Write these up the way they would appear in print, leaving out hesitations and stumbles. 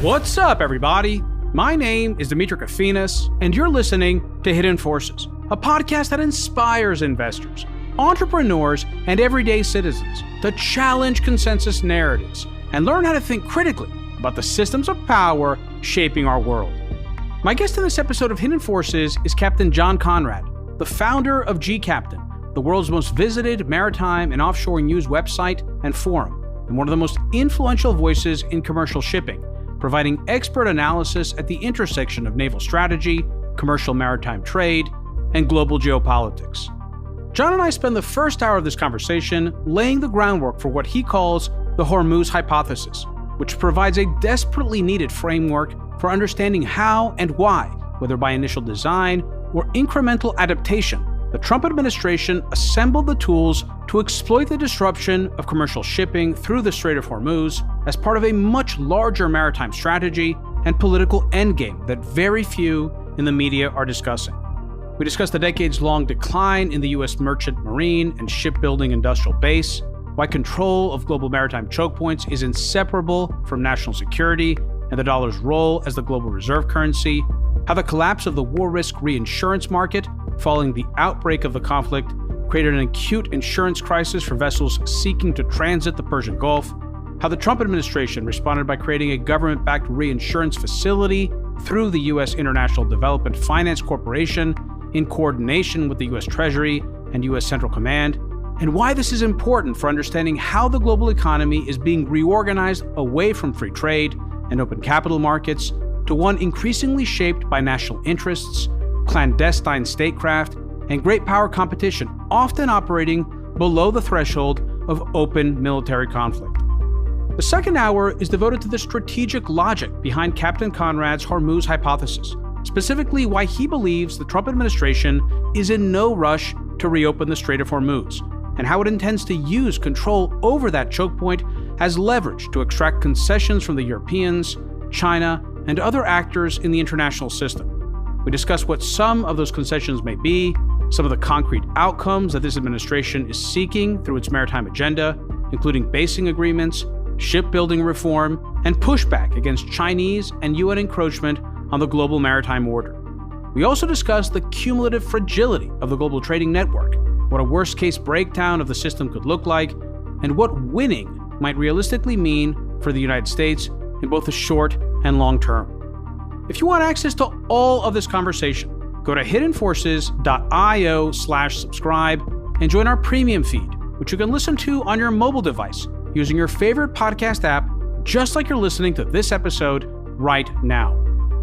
What's up, everybody? My name is Demetri Kofinas, and you're listening to Hidden Forces, a podcast that inspires investors, entrepreneurs, and everyday citizens to challenge consensus narratives and learn how to think critically about the systems of power shaping our world. My guest in this episode of Hidden Forces is Captain John Konrad, the founder of GCaptain, the world's most visited maritime and offshore news website and forum, and one of the most influential voices in commercial shipping, providing expert analysis at the intersection of naval strategy, commercial maritime trade, and global geopolitics. John and I spend the first hour of this conversation laying the groundwork for what he calls the Hormuz hypothesis, which provides a desperately needed framework for understanding how and why, whether by initial design or incremental adaptation, the Trump administration assembled the tools to exploit the disruption of commercial shipping through the Strait of Hormuz as part of a much larger maritime strategy and political endgame that very few in the media are discussing. We discuss the decades-long decline in the U.S. merchant marine and shipbuilding industrial base, why control of global maritime chokepoints is inseparable from national security and the dollar's role as the global reserve currency, how the collapse of the war risk reinsurance market following the outbreak of the conflict created an acute insurance crisis for vessels seeking to transit the Persian Gulf, how the Trump administration responded by creating a government-backed reinsurance facility through the U.S. International Development Finance Corporation in coordination with the U.S. Treasury and U.S. Central Command, and why this is important for understanding how the global economy is being reorganized away from free trade and open capital markets to one increasingly shaped by national interests, clandestine statecraft, and great power competition, often operating below the threshold of open military conflict. The second hour is devoted to the strategic logic behind Captain Konrad's Hormuz hypothesis, specifically why he believes the Trump administration is in no rush to reopen the Strait of Hormuz, and how it intends to use control over that choke point as leverage to extract concessions from the Europeans, China, and other actors in the international system. We discuss what some of those concessions may be, some of the concrete outcomes that this administration is seeking through its maritime agenda, including basing agreements, shipbuilding reform, and pushback against Chinese and UN encroachment on the global maritime order. We also discuss the cumulative fragility of the global trading network, what a worst-case breakdown of the system could look like, and what winning might realistically mean for the United States in both the short and long term. If you want access to all of this conversation, go to hiddenforces.io/subscribe and join our premium feed, which you can listen to on your mobile device using your favorite podcast app, just like you're listening to this episode right now.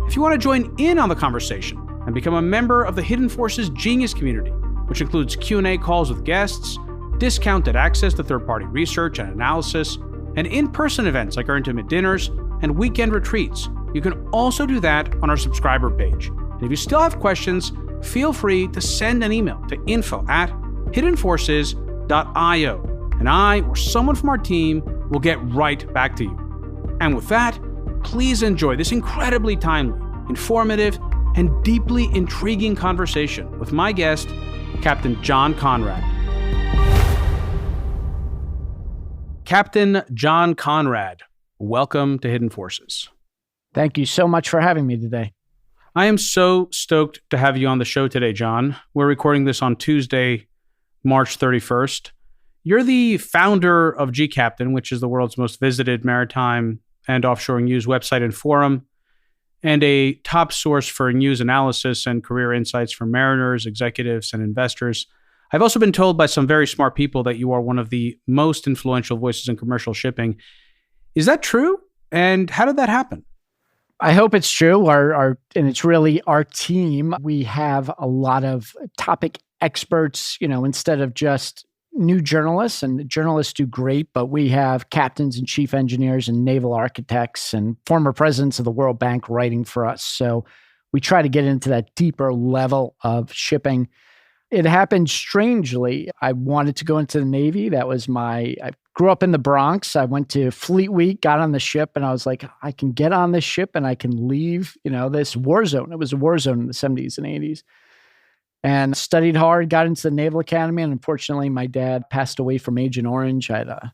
If you want to join in on the conversation and become a member of the Hidden Forces Genius community, which includes Q&A calls with guests, discounted access to third-party research and analysis, and in-person events like our intimate dinners and weekend retreats, you can also do that on our subscriber page. And if you still have questions, feel free to send an email to info@hiddenforces.io, and I or someone from our team will get right back to you. And with that, please enjoy this incredibly timely, informative, and deeply intriguing conversation with my guest, Captain John Konrad. Captain John Konrad, welcome to Hidden Forces. Thank you so much for having me today. I am so stoked to have you on the show today, John. We're recording this on Tuesday, March 31st. You're the founder of GCaptain, which is the world's most visited maritime and offshore news website and forum, and a top source for news analysis and career insights for mariners, executives, and investors. I've also been told by some very smart people that you are one of the most influential voices in commercial shipping. Is that true? And how did that happen? I hope it's true. And it's really our team. We have a lot of topic experts, instead of just new journalists, and journalists do great, but we have captains and chief engineers and naval architects and former presidents of the World Bank writing for us. So we try to get into that deeper level of shipping. It happened strangely. I wanted to go into the Navy. I grew up in the Bronx. I went to Fleet Week, got on the ship, and I was like, I can get on this ship and I can leave, this war zone. It was a war zone in the 70s and 80s. And studied hard, got into the Naval Academy, and unfortunately, my dad passed away from Agent Orange. I had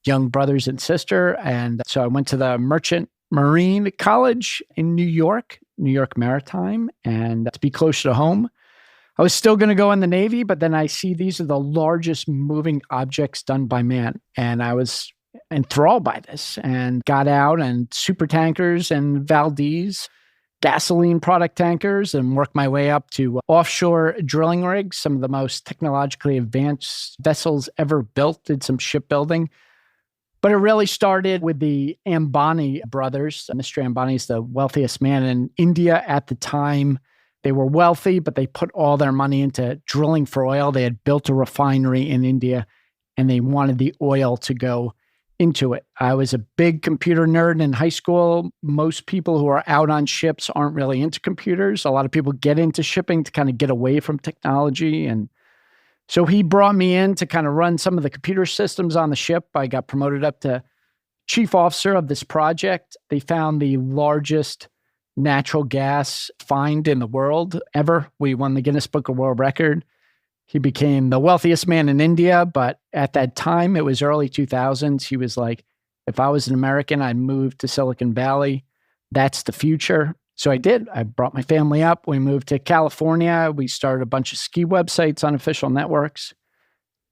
young brothers and sister, and so I went to the merchant Marine College in New York Maritime, and to be closer to home. I was still going to go in the Navy, but then I see these are the largest moving objects done by man. And I was enthralled by this and got out and super tankers and Valdez, gasoline product tankers, and worked my way up to offshore drilling rigs, some of the most technologically advanced vessels ever built, did some shipbuilding. But it really started with the Ambani brothers. Mr. Ambani is the wealthiest man in India at the time. They were wealthy, but they put all their money into drilling for oil. They had built a refinery in India, and they wanted the oil to go into it. I was a big computer nerd in high school. Most people who are out on ships aren't really into computers. A lot of people get into shipping to kind of get away from technology. And so he brought me in to kind of run some of the computer systems on the ship. I got promoted up to chief officer of this project. They found the largest natural gas find in the world ever. We won the Guinness Book of World Record. He became the wealthiest man in India, but at that time, it was early 2000s. He was like, if I was an American, I'd move to Silicon Valley. That's the future. So I did. I brought my family up. We moved to California. We started a bunch of ski websites on official networks,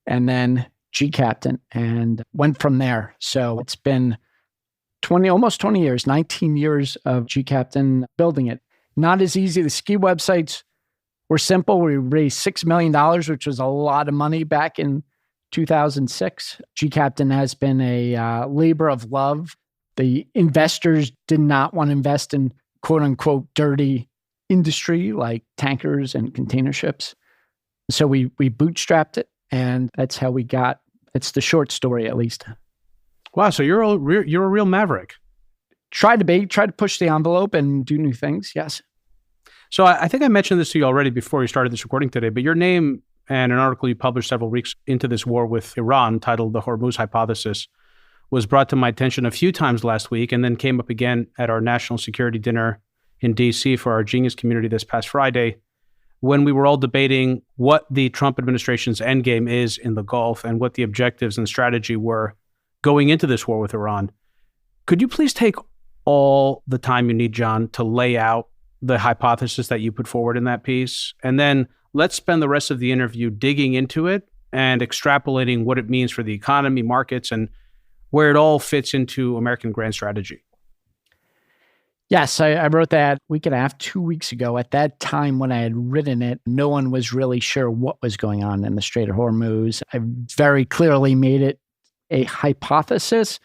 and then GCaptain, and went from there. So it's been almost 20 years, 19 years of GCaptain building it. Not as easy. The ski websites were simple. We raised $6 million, which was a lot of money back in 2006. GCaptain has been a labor of love. The investors did not want to invest in quote unquote dirty industry like tankers and container ships. So we bootstrapped it, and that's how we got, it's the short story at least. Wow, so you're a real maverick. Try to push the envelope and do new things, yes. So I think I mentioned this to you already before we started this recording today, but your name and an article you published several weeks into this war with Iran titled The Hormuz Hypothesis was brought to my attention a few times last week, and then came up again at our national security dinner in DC for our Genius community this past Friday, when we were all debating what the Trump administration's endgame is in the Gulf and what the objectives and strategy were going into this war with Iran. Could you please take all the time you need, John, to lay out the hypothesis that you put forward in that piece? And then let's spend the rest of the interview digging into it and extrapolating what it means for the economy, markets, and where it all fits into American grand strategy. Yes, I wrote that week and a half, 2 weeks ago. At that time when I had written it, no one was really sure what was going on in the Strait of Hormuz. I very clearly made it a hypothesis,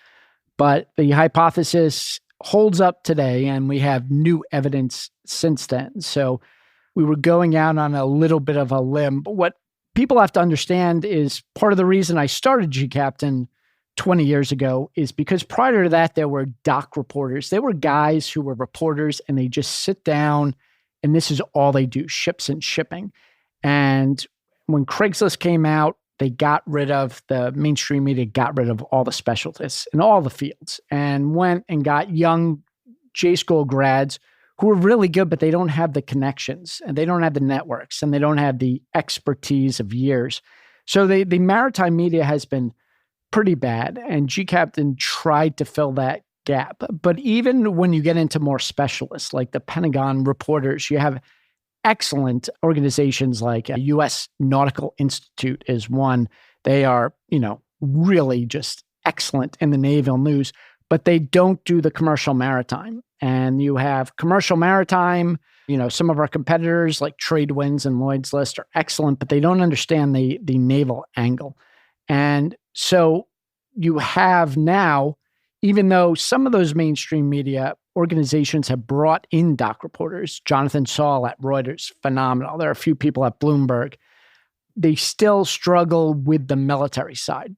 but the hypothesis holds up today, and we have new evidence since then. So we were going out on a little bit of a limb. But what people have to understand is part of the reason I started GCaptain 20 years ago is because prior to that, there were doc reporters. There were guys who were reporters, and they just sit down, and this is all they do, ships and shipping. And when Craigslist came out, they got rid of the mainstream media, got rid of all the specialists in all the fields, and went and got young J school grads who are really good, but they don't have the connections, and they don't have the networks, and they don't have the expertise of years. So the maritime media has been pretty bad, and GCaptain tried to fill that gap. But even when you get into more specialists, like the Pentagon reporters, you have excellent organizations like U.S. Nautical Institute is one. They are, really just excellent in the naval news, but they don't do the commercial maritime. And you have commercial maritime, some of our competitors like Tradewinds and Lloyds List are excellent, but they don't understand the naval angle. And so you have now, even though some of those mainstream media organizations have brought in doc reporters, Jonathan Saul at Reuters, phenomenal. There are a few people at Bloomberg. They still struggle with the military side.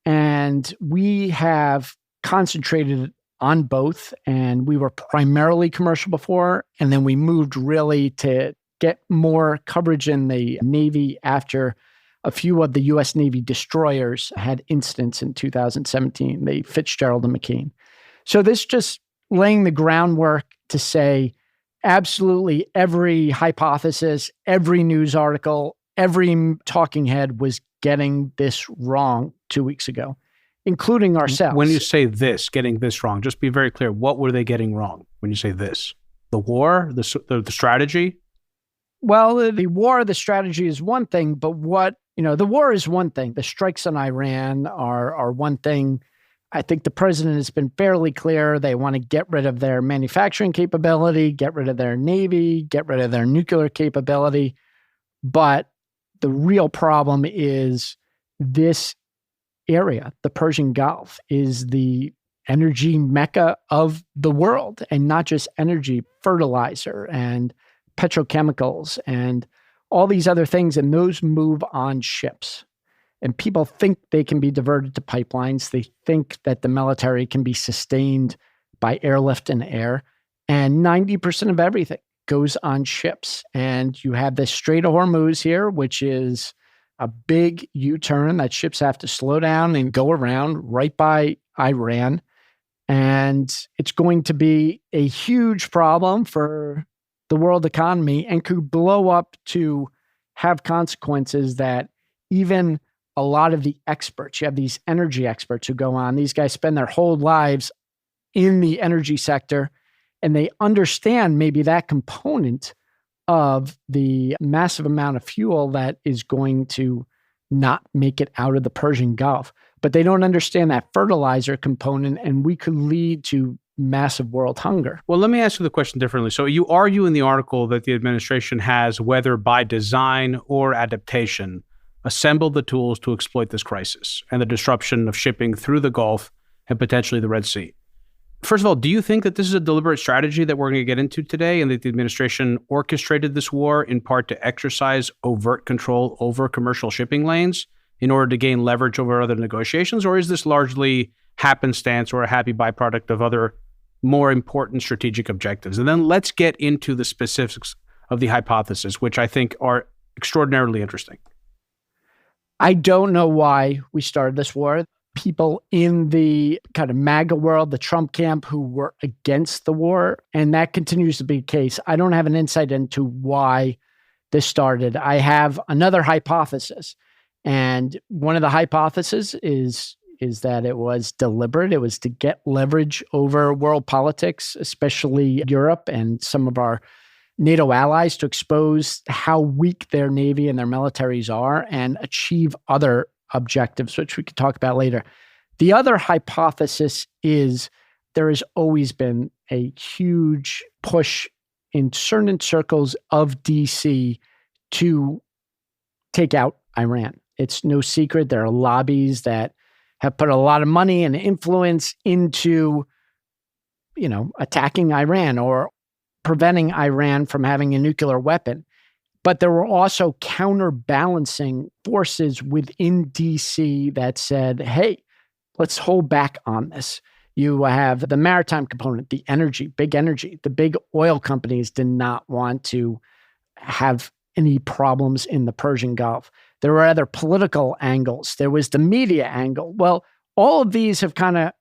And we have concentrated on both, and we were primarily commercial before, and then we moved really to get more coverage in the Navy after a few of the U.S. Navy destroyers had incidents in 2017, the Fitzgerald and McCain. So this just laying the groundwork to say absolutely every hypothesis, every news article, every talking head was getting this wrong 2 weeks ago. including ourselves. When you say this, getting this wrong, just be very clear. What were they getting wrong when you say this? The war, the strategy? Well, the war, the strategy is one thing, but the war is one thing. The strikes on Iran are one thing. I think the president has been fairly clear. They want to get rid of their manufacturing capability, get rid of their Navy, get rid of their nuclear capability. But the real problem is this area, the Persian Gulf, is the energy mecca of the world, and not just energy, fertilizer and petrochemicals and all these other things. And those move on ships. And people think they can be diverted to pipelines. They think that the military can be sustained by airlift and air. And 90% of everything goes on ships. And you have the Strait of Hormuz here, which is a big U-turn that ships have to slow down and go around right by Iran. And it's going to be a huge problem for the world economy and could blow up to have consequences that even a lot of the experts, you have these energy experts who go on, these guys spend their whole lives in the energy sector, and they understand maybe that component of the massive amount of fuel that is going to not make it out of the Persian Gulf. But they don't understand that fertilizer component, and we could lead to massive world hunger. Well, let me ask you the question differently. So you argue in the article that the administration has, whether by design or adaptation, assembled the tools to exploit this crisis and the disruption of shipping through the Gulf and potentially the Red Sea. First of all, do you think that this is a deliberate strategy that we're going to get into today, and that the administration orchestrated this war in part to exercise overt control over commercial shipping lanes in order to gain leverage over other negotiations? Or is this largely happenstance or a happy byproduct of other more important strategic objectives? And then let's get into the specifics of the hypothesis, which I think are extraordinarily interesting. I don't know why we started this war. People in the kind of MAGA world, the Trump camp, who were against the war, and that continues to be the case. I don't have an insight into why this started. I have another hypothesis, and one of the hypotheses is that it was deliberate. It was to get leverage over world politics, especially Europe and some of our NATO allies, to expose how weak their Navy and their militaries are and achieve other objectives, which we could talk about later. The other hypothesis is there has always been a huge push in certain circles of DC to take out Iran. It's no secret there are lobbies that have put a lot of money and influence into, attacking Iran or preventing Iran from having a nuclear weapon. But there were also counterbalancing forces within DC that said, hey, let's hold back on this. You have the maritime component, the energy, big energy. The big oil companies did not want to have any problems in the Persian Gulf. There were other political angles. There was the media angle. Well, all of these have kind of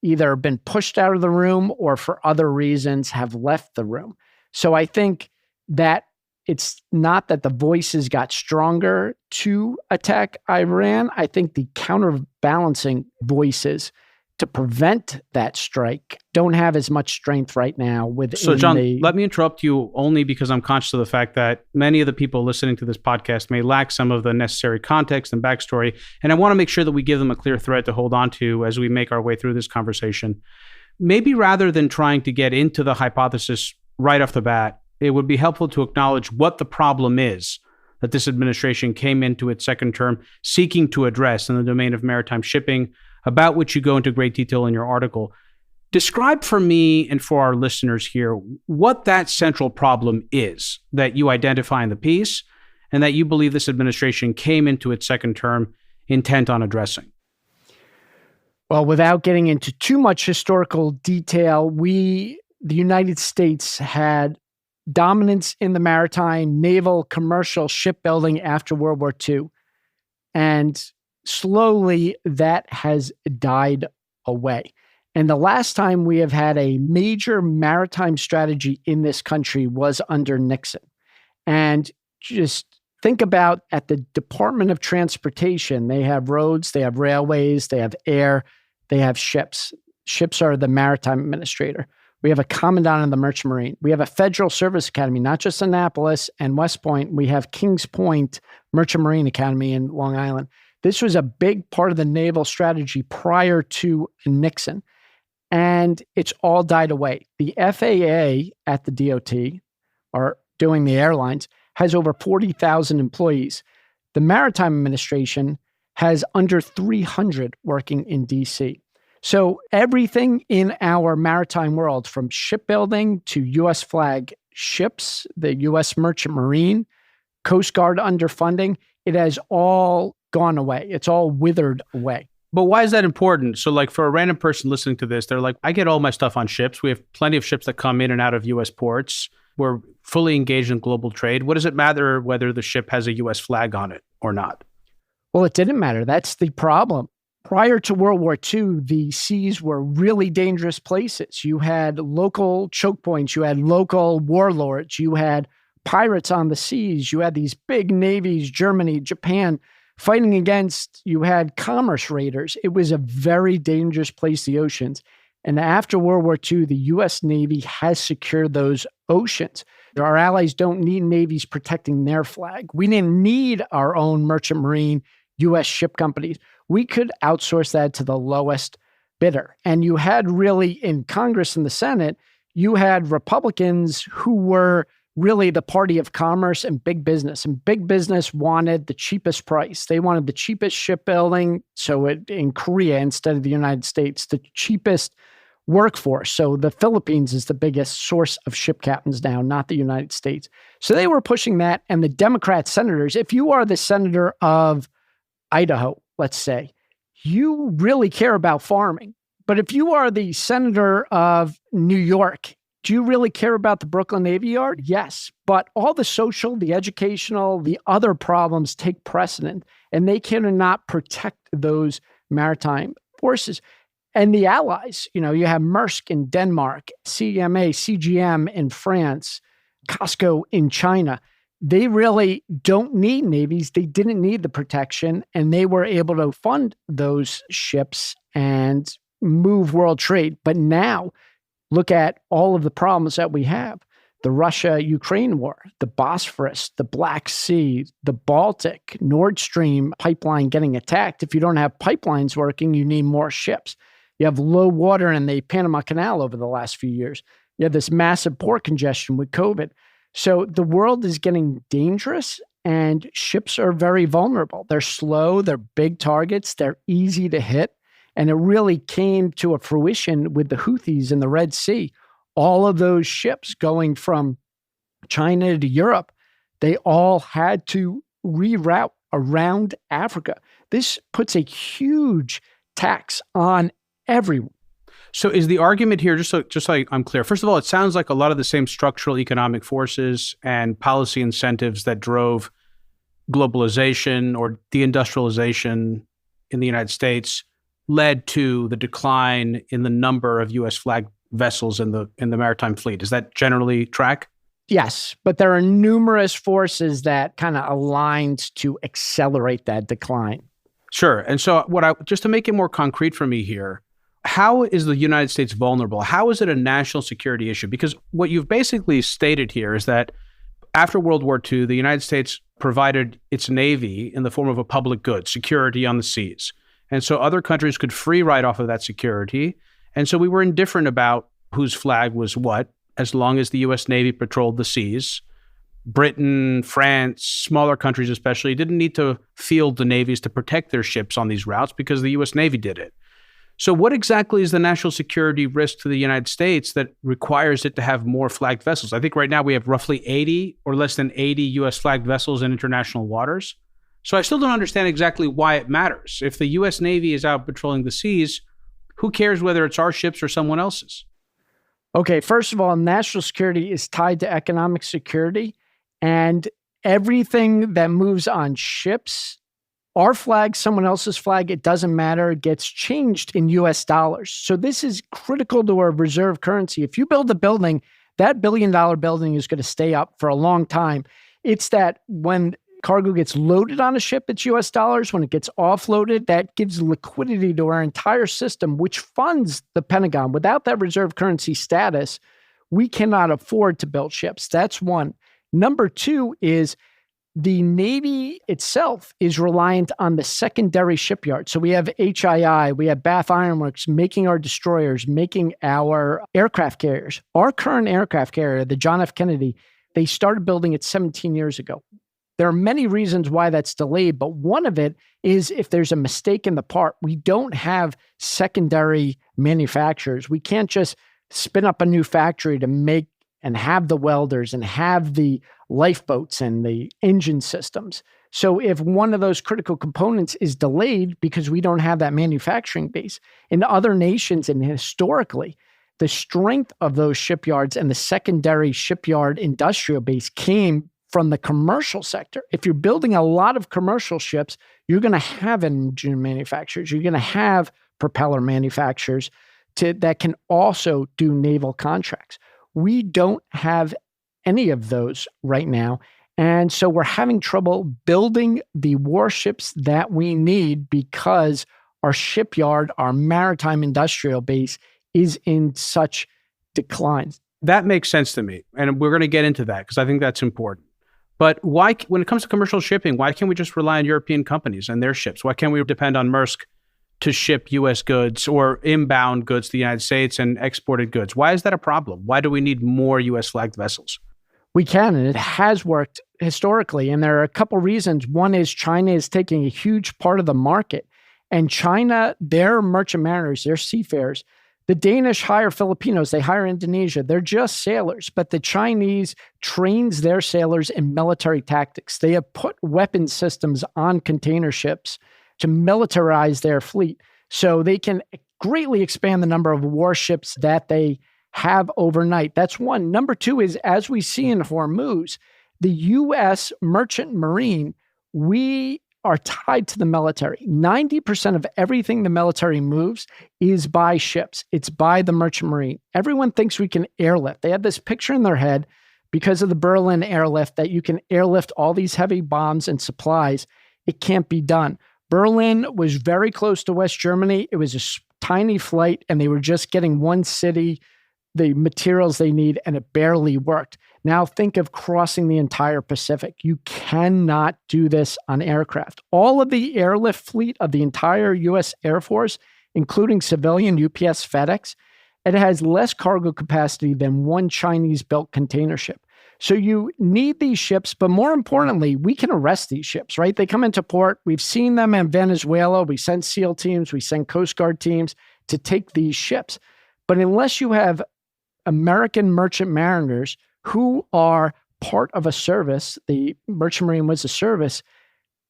either been pushed out of the room or for other reasons have left the room. So I think that it's not that the voices got stronger to attack Iran. I think the counterbalancing voices to prevent that strike don't have as much strength right now within. So, John, let me interrupt you only because I'm conscious of the fact that many of the people listening to this podcast may lack some of the necessary context and backstory. And I want to make sure that we give them a clear thread to hold on to as we make our way through this conversation. Maybe rather than trying to get into the hypothesis right off the bat, it would be helpful to acknowledge what the problem is that this administration came into its second term seeking to address in the domain of maritime shipping, about which you go into great detail in your article. Describe for me and for our listeners here what that central problem is that you identify in the piece and that you believe this administration came into its second term intent on addressing. Well, without getting into too much historical detail, the United States had dominance in the maritime, naval, commercial shipbuilding after World War II. And slowly that has died away. And the last time we have had a major maritime strategy in this country was under Nixon. And just think about at the Department of Transportation, they have roads, they have railways, they have air, they have ships. Ships are the Maritime Administrator. We have a Commandant of the Merchant Marine. We have a Federal Service Academy, not just Annapolis and West Point. We have Kings Point Merchant Marine Academy in Long Island. This was a big part of the naval strategy prior to Nixon, and it's all died away. The FAA at the DOT, or doing the airlines, has over 40,000 employees. The Maritime Administration has under 300 working in D.C. So everything in our maritime world, from shipbuilding to U.S. flag ships, the U.S. Merchant Marine, Coast Guard underfunding, it has all gone away. It's all withered away. But why is that important? So like for a random person listening to this, they're like, I get all my stuff on ships. We have plenty of ships that come in and out of U.S. ports. We're fully engaged in global trade. What does it matter whether the ship has a U.S. flag on it or not? Well, it didn't matter. That's the problem. Prior to World War II, the seas were really dangerous places. You had local choke points. You had local warlords. You had pirates on the seas. You had these big navies, Germany, Japan, fighting against, you had commerce raiders. It was a very dangerous place, the oceans. And after World War II, the U.S. Navy has secured those oceans. Our allies don't need navies protecting their flag. We didn't need our own merchant marine U.S. ship companies. We could outsource that to the lowest bidder. And you had really in Congress and the Senate, you had Republicans who were really the party of commerce and big business. And big business wanted the cheapest price. They wanted the cheapest shipbuilding. So in Korea, instead of the United States, the cheapest workforce. So the Philippines is the biggest source of ship captains now, not the United States. So they were pushing that. And the Democrat senators, if you are the senator of Idaho, let's say, you really care about farming. But if you are the senator of New York, do you really care about the Brooklyn Navy Yard? Yes. But all the social, the educational, the other problems take precedent, and they cannot protect those maritime forces. And the allies, you have Maersk in Denmark, CMA, CGM in France, COSCO in China. They really don't need navies. They didn't need the protection, and they were able to fund those ships and move world trade. But now, look at all of the problems that we have. The Russia-Ukraine war, the Bosphorus, the Black Sea, the Baltic, Nord Stream pipeline getting attacked. If you don't have pipelines working, you need more ships. You have low water in the Panama Canal over the last few years. You have this massive port congestion with COVID. So the world is getting dangerous, and ships are very vulnerable. They're slow, they're big targets, they're easy to hit. And it really came to a fruition with the Houthis in the Red Sea. All of those ships going from China to Europe, they all had to reroute around Africa. This puts a huge tax on everyone. So is the argument here, just so I'm clear, first of all, it sounds like a lot of the same structural economic forces and policy incentives that drove globalization or deindustrialization in the United States led to the decline in the number of U.S. flag vessels in the maritime fleet. Is that generally track? Yes, but there are numerous forces that kind of aligned to accelerate that decline. Sure. And so just to make it more concrete for me here, how is the United States vulnerable? How is it a national security issue? Because what you've basically stated here is that after World War II, the United States provided its Navy in the form of a public good, security on the seas. And so other countries could free ride off of that security. And so we were indifferent about whose flag was what, as long as the U.S. Navy patrolled the seas. Britain, France, smaller countries especially, didn't need to field the navies to protect their ships on these routes because the U.S. Navy did it. So what exactly is the national security risk to the United States that requires it to have more flagged vessels? I think right now we have roughly 80 or less than 80 U.S. flagged vessels in international waters. So I still don't understand exactly why it matters. If the U.S. Navy is out patrolling the seas, who cares whether it's our ships or someone else's? Okay, first of all, national security is tied to economic security, and everything that moves on ships, our flag, someone else's flag, it doesn't matter. It gets changed in U.S. dollars. So this is critical to our reserve currency. If you build a building, that $1 billion building is going to stay up for a long time. It's that when cargo gets loaded on a ship, it's US dollars. When it gets offloaded, that gives liquidity to our entire system, which funds the Pentagon. Without that reserve currency status, we cannot afford to build ships. That's one. Number two is the Navy itself is reliant on the secondary shipyard. So we have HII, we have Bath Iron Works making our destroyers, making our aircraft carriers. Our current aircraft carrier, the John F. Kennedy, they started building it 17 years ago. There are many reasons why that's delayed, but one of it is if there's a mistake in the part, we don't have secondary manufacturers. We can't just spin up a new factory to make and have the welders and have the lifeboats and the engine systems. So if one of those critical components is delayed because we don't have that manufacturing base, in other nations and historically, the strength of those shipyards and the secondary shipyard industrial base came from the commercial sector. If you're building a lot of commercial ships, you're going to have engine manufacturers. You're going to have propeller manufacturers that can also do naval contracts. We don't have any of those right now. And so we're having trouble building the warships that we need because our shipyard, our maritime industrial base is in such decline. That makes sense to me. And we're going to get into that because I think that's important. But why, when it comes to commercial shipping, why can't we just rely on European companies and their ships? Why can't we depend on Maersk to ship U.S. goods or inbound goods to the United States and exported goods? Why is that a problem? Why do we need more U.S. flagged vessels? We can, and it has worked historically. And there are a couple reasons. One is China is taking a huge part of the market. And China, their merchant mariners, their seafarers, the Danish hire Filipinos, they hire Indonesia. They're just sailors. But the Chinese trains their sailors in military tactics. They have put weapon systems on container ships to militarize their fleet so they can greatly expand the number of warships that they have overnight. That's one. Number two is, as we see in Hormuz, the U.S. merchant marine, we are tied to the military. 90% of everything the military moves is by ships. It's by the merchant marine. Everyone thinks we can airlift. They have this picture in their head because of the Berlin airlift that you can airlift all these heavy bombs and supplies. It can't be done. Berlin was very close to West Germany. It was a tiny flight, and they were just getting one city, the materials they need, and it barely worked. Now think of crossing the entire Pacific. You cannot do this on aircraft. All of the airlift fleet of the entire U.S. Air Force, including civilian UPS, FedEx, it has less cargo capacity than one Chinese-built container ship. So you need these ships, but more importantly, we can arrest these ships, right? They come into port. We've seen them in Venezuela. We send SEAL teams. We send Coast Guard teams to take these ships. But unless you have American merchant mariners who are part of a service, the merchant marine was a service,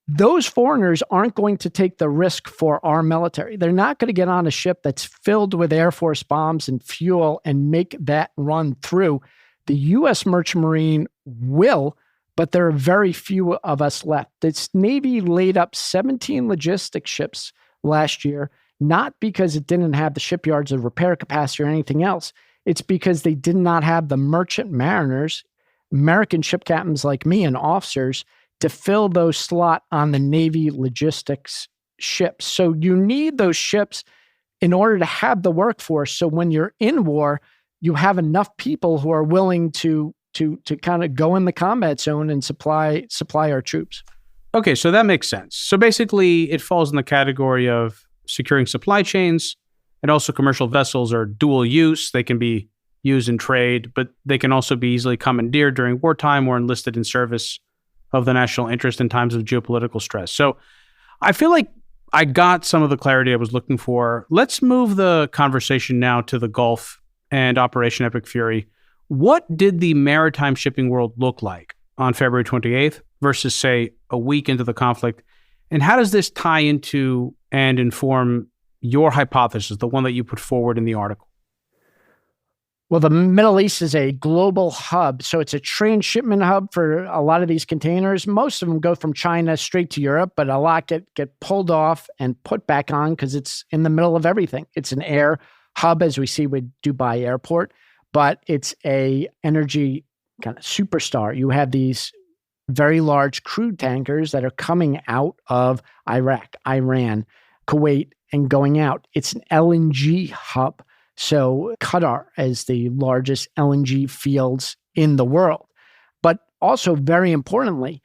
those foreigners aren't going to take the risk for our military. They're not going to get on a ship that's filled with Air Force bombs and fuel and make that run through. The U.S. merchant marine will, but there are very few of us left. This Navy laid up 17 logistics ships last year, not because it didn't have the shipyards or repair capacity or anything else. It's because they did not have the merchant mariners, American ship captains like me and officers, to fill those slots on the Navy logistics ships. So you need those ships in order to have the workforce. So when you're in war, you have enough people who are willing to kind of go in the combat zone and supply our troops. Okay, so that makes sense. So basically, it falls in the category of securing supply chains, and also commercial vessels are dual use. They can be used in trade, but they can also be easily commandeered during wartime or enlisted in service of the national interest in times of geopolitical stress. So I feel like I got some of the clarity I was looking for. Let's move the conversation now to the Gulf and Operation Epic Fury. What did the maritime shipping world look like on February 28th versus, say, a week into the conflict? And how does this tie into and inform your hypothesis, the one that you put forward in the article? Well, the Middle East is a global hub. So it's a transshipment hub for a lot of these containers. Most of them go from China straight to Europe, but a lot get pulled off and put back on because it's in the middle of everything. It's an air hub, as we see with Dubai Airport, but it's a energy kind of superstar. You have these very large crude tankers that are coming out of Iraq, Iran, Kuwait, and going out. It's an LNG hub. So Qatar is the largest LNG fields in the world. But also, very importantly,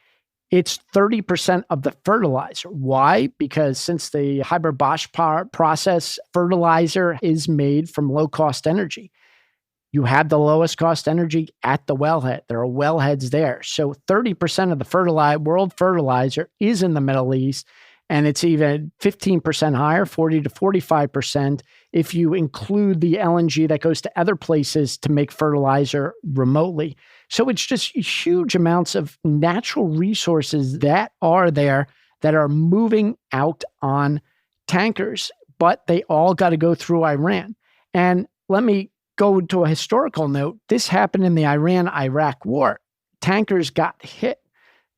it's 30% of the fertilizer. Why? Because since the Haber-Bosch process, fertilizer is made from low-cost energy. You have the lowest cost energy at the wellhead. There are wellheads there. So 30% of the world fertilizer is in the Middle East, and it's even 15% higher, 40 to 45%, if you include the LNG that goes to other places to make fertilizer remotely. So it's just huge amounts of natural resources that are there that are moving out on tankers, but they all got to go through Iran. And let me go to a historical note. This happened in the Iran-Iraq war. Tankers got hit.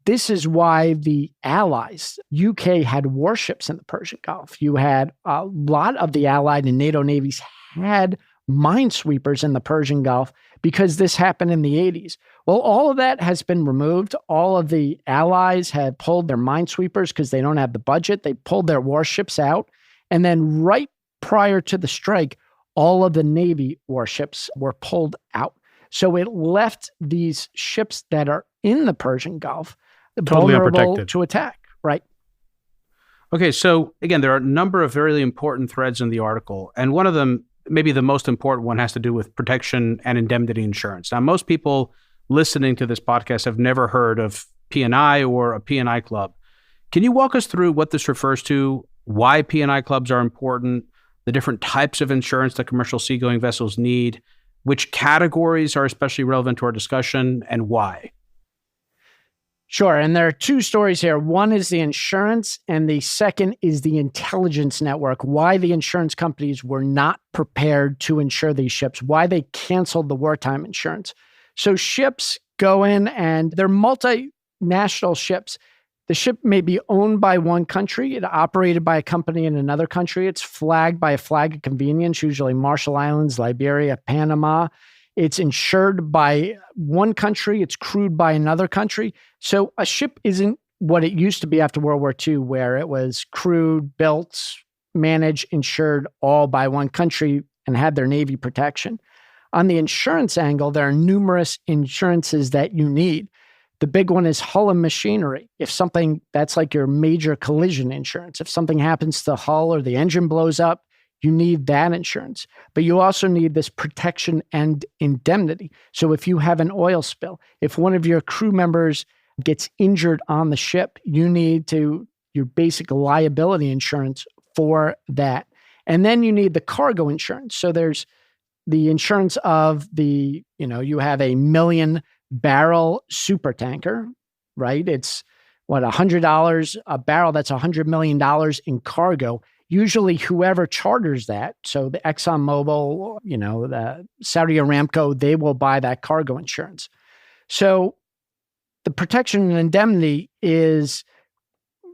This is why the Allies, UK, had warships in the Persian Gulf. You had a lot of the Allied and NATO navies had minesweepers in the Persian Gulf because this happened in the 80s. Well, all of that has been removed. All of the Allies had pulled their minesweepers because they don't have the budget. They pulled their warships out. And then right prior to the strike, all of the Navy warships were pulled out. So it left these ships that are in the Persian Gulf totally vulnerable unprotected to attack, right? Okay, so again, there are a number of very important threads in the article, and one of them, maybe the most important one, has to do with protection and indemnity insurance. Now, most people listening to this podcast have never heard of P&I or a P&I club. Can you walk us through what this refers to, why P&I clubs are important, the different types of insurance that commercial seagoing vessels need, which categories are especially relevant to our discussion, and why? Sure. And there are two stories here. One is the insurance, and the second is the intelligence network, why the insurance companies were not prepared to insure these ships, why they canceled the wartime insurance. So ships go in, and they're multinational ships. The ship may be owned by one country, it's operated by a company in another country, it's flagged by a flag of convenience, usually Marshall Islands, Liberia, Panama. It's insured by one country, it's crewed by another country. So a ship isn't what it used to be after World War II, where it was crewed, built, managed, insured all by one country and had their Navy protection. On the insurance angle, there are numerous insurances that you need. The big one is hull and machinery. If something, that's like your major collision insurance. If something happens to the hull or the engine blows up, you need that insurance. But you also need this protection and indemnity. So if you have an oil spill, if one of your crew members gets injured on the ship, you need your basic liability insurance for that. And then you need the cargo insurance. So there's the insurance of you have a 1 million barrel super tanker, right? It's $100 a barrel, that's $100 million in cargo. Usually whoever charters that, so the ExxonMobil, the Saudi Aramco, they will buy that cargo insurance. So the protection and indemnity is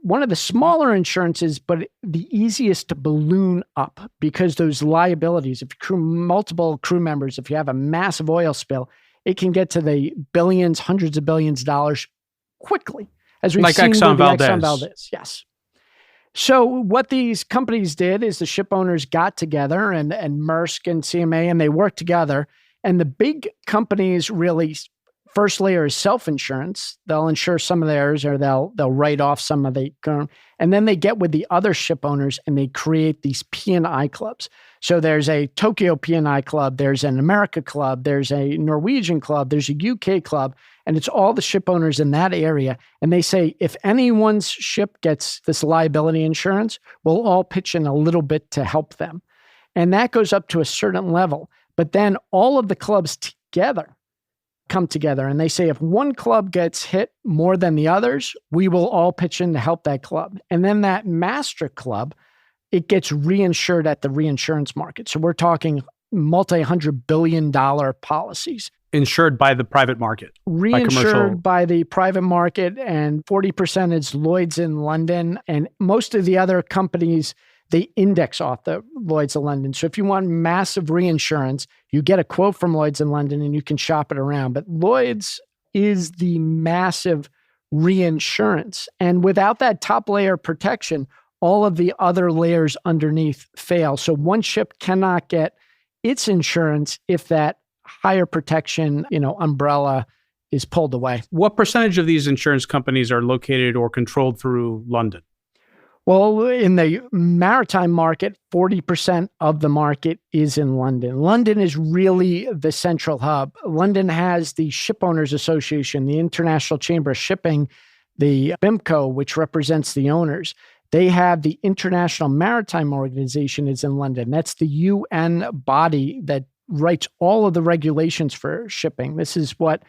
one of the smaller insurances, but the easiest to balloon up because those liabilities, if you multiple crew members, if you have a massive oil spill, it can get to the billions, hundreds of billions of dollars quickly. As we've seen with Exxon Valdez. Yes. So what these companies did is the ship owners got together and Maersk and CMA, and they worked together. And the big companies really, first layer is self-insurance. They'll insure some of theirs, or they'll write off some of the, and then they get with the other ship owners and they create these P&I clubs. So there's a Tokyo P&I club, there's an America club, there's a Norwegian club, there's a UK club, and it's all the ship owners in that area. And they say, if anyone's ship gets this liability insurance, we'll all pitch in a little bit to help them. And that goes up to a certain level. But then all of the clubs together come together and they say, if one club gets hit more than the others, we will all pitch in to help that club. And then that master club, it gets reinsured at the reinsurance market. So we're talking multi-$100 billion policies. Insured by the private market. Reinsured by the private market, and 40% is Lloyds in London. And most of the other companies, they index off the Lloyds of London. So if you want massive reinsurance, you get a quote from Lloyds in London and you can shop it around. But Lloyds is the massive reinsurance. And without that top layer protection, all of the other layers underneath fail. So one ship cannot get its insurance if that higher protection, umbrella is pulled away. What percentage of these insurance companies are located or controlled through London? Well, in the maritime market, 40% of the market is in London. London is really the central hub. London has the Ship Owners Association, the International Chamber of Shipping, the BIMCO, which represents the owners. They have the International Maritime Organization is in London. That's the UN body that writes all of the regulations for shipping. This is what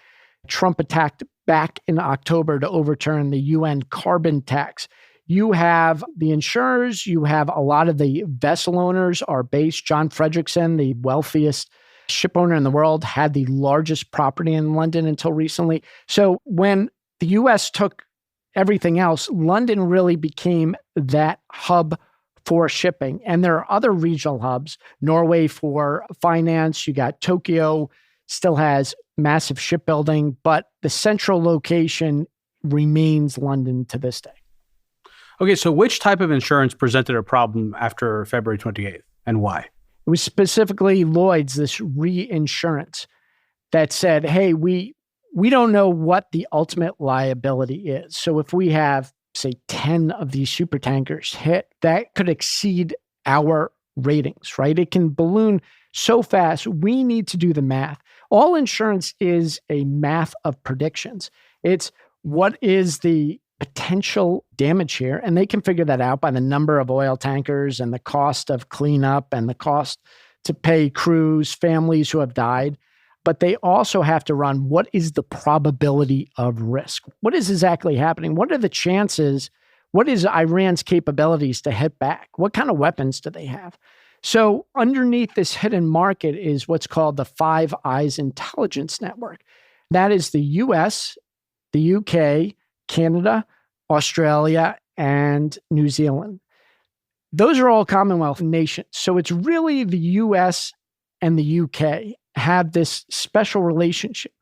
Trump attacked back in October to overturn the UN carbon tax. You have the insurers, you have a lot of the vessel owners are based. John Fredrickson, the wealthiest ship owner in the world, had the largest property in London until recently. So when the US took everything else, London really became that hub for shipping. And there are other regional hubs, Norway for finance, you got Tokyo, still has massive shipbuilding, but the central location remains London to this day. Okay, so which type of insurance presented a problem after February 28th and why? It was specifically Lloyds, this reinsurance that said, hey, we don't know what the ultimate liability is. So if we have, say, 10 of these supertankers hit, that could exceed our ratings, right? It can balloon so fast. We need to do the math. All insurance is a math of predictions. It's what is the potential damage here, and they can figure that out by the number of oil tankers and the cost of cleanup and the cost to pay crews, families who have died. But they also have to run what is the probability of risk? What is exactly happening? What are the chances? What is Iran's capabilities to hit back? What kind of weapons do they have? So underneath this hidden market is what's called the Five Eyes Intelligence Network. That is the US, the UK, Canada, Australia, and New Zealand. Those are all Commonwealth nations. So it's really the US and the UK have this special relationship.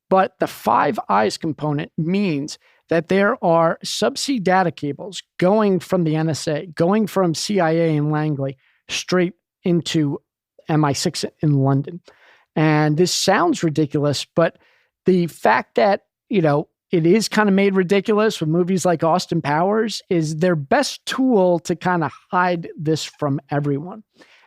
But the Five Eyes component means that there are subsea data cables going from the NSA, going from CIA in Langley straight into MI6 in London. And this sounds ridiculous, but the fact that, it is kind of made ridiculous with movies like Austin Powers is their best tool to kind of hide this from everyone.